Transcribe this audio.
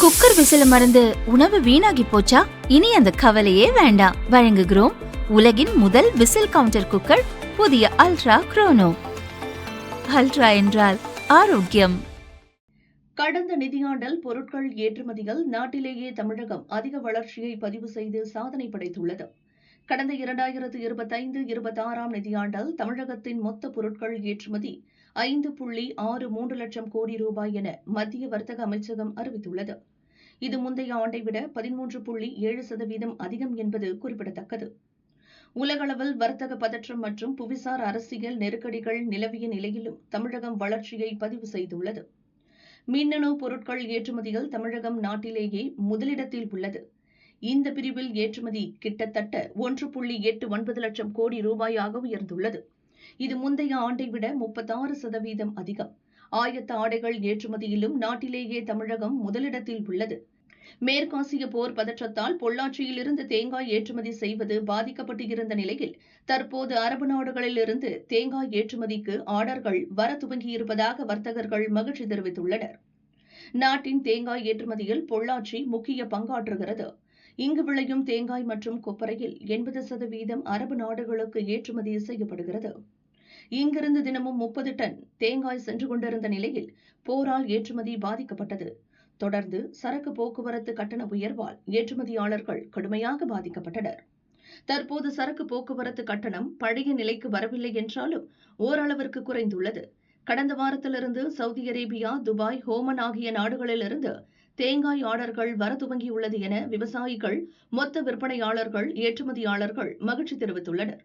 Cooker விசில மறந்து உணவு வீணாகி போச்சா? இனி அந்த கவலையே வேண்டாம். வழங்குகிறோம் உலகின் முதல் விசில் கவுண்டர் குக்கர், புதிய அல்ட்ரா குரோனோ. அல்ட்ரா என்றால் ஆரோக்கியம். கடந்த நிதியாண்டில் பொருட்கள் ஏற்றுமதியில் நாட்டிலேயே தமிழகம் அதிக வளர்ச்சியை பதிவு செய்து சாதனை படைத்துள்ளது. கடந்த 2025-26 நிதியாண்டில் தமிழகத்தின் மொத்த பொருட்கள் ஏற்றுமதி 5.63 லட்சம் கோடி ரூபாய் என மத்திய வர்த்தக அமைச்சகம் அறிவித்துள்ளது. இது முந்தைய ஆண்டை விட 13.7% அதிகம் என்பது குறிப்பிடத்தக்கது. உலகளவில் வர்த்தக பதற்றம் மற்றும் புவிசார் அரசியல் நெருக்கடிகள் நிலவிய நிலையிலும் தமிழகம் வளர்ச்சியை பதிவு செய்துள்ளது. மின்னணு பொருட்கள் ஏற்றுமதியில் தமிழகம் நாட்டிலேயே முதலிடத்தில் உள்ளது. இந்த பிரிவில் ஏற்றுமதி கிட்டத்தட்ட 1.89 லட்சம் கோடி ரூபாயாக உயர்ந்துள்ளது. இது முந்தைய ஆண்டை விட 36% அதிகம். ஆயத்த ஆடைகள் ஏற்றுமதியிலும் நாட்டிலேயே தமிழகம் முதலிடத்தில் உள்ளது. மேற்காசிய போர் பதற்றத்தால் பொள்ளாச்சியிலிருந்து தேங்காய் ஏற்றுமதி செய்வது பாதிக்கப்பட்டு இருந்த நிலையில் தற்போது அரபு நாடுகளிலிருந்து தேங்காய் ஏற்றுமதிக்கு ஆர்டர்கள் வர துவங்கியிருப்பதாக வர்த்தகர்கள் மகிழ்ச்சி தெரிவித்துள்ளனர். நாட்டின் தேங்காய் ஏற்றுமதியில் பொள்ளாச்சி முக்கிய பங்காற்றுகிறது. இங்கு விளையும் தேங்காய் மற்றும் கொப்பரையில் 80% அரபு நாடுகளுக்கு ஏற்றுமதி செய்யப்படுகிறது. இங்கிருந்து தினமும் 30 டன் தேங்காய் சென்று கொண்டிருந்த நிலையில் போரால் ஏற்றுமதி பாதிக்கப்பட்டது. தொடர்ந்து சரக்கு போக்குவரத்து கட்டண உயர்வால் ஏற்றுமதியாளர்கள் கடுமையாக பாதிக்கப்பட்டனர். தற்போது சரக்கு போக்குவரத்து கட்டணம் பழைய நிலைக்கு வரவில்லை என்றாலும் ஓரளவிற்கு குறைந்துள்ளது. கடந்த வாரத்திலிருந்து சவுதி அரேபியா, துபாய், ஓமன் ஆகிய நாடுகளிலிருந்து தேங்காய் ஆர்டர்கள் வர துவங்கியுள்ளது என விவசாயிகள், மொத்த விற்பனையாளர்கள், ஏற்றுமதியாளர்கள் மகிழ்ச்சி தெரிவித்துள்ளனர்.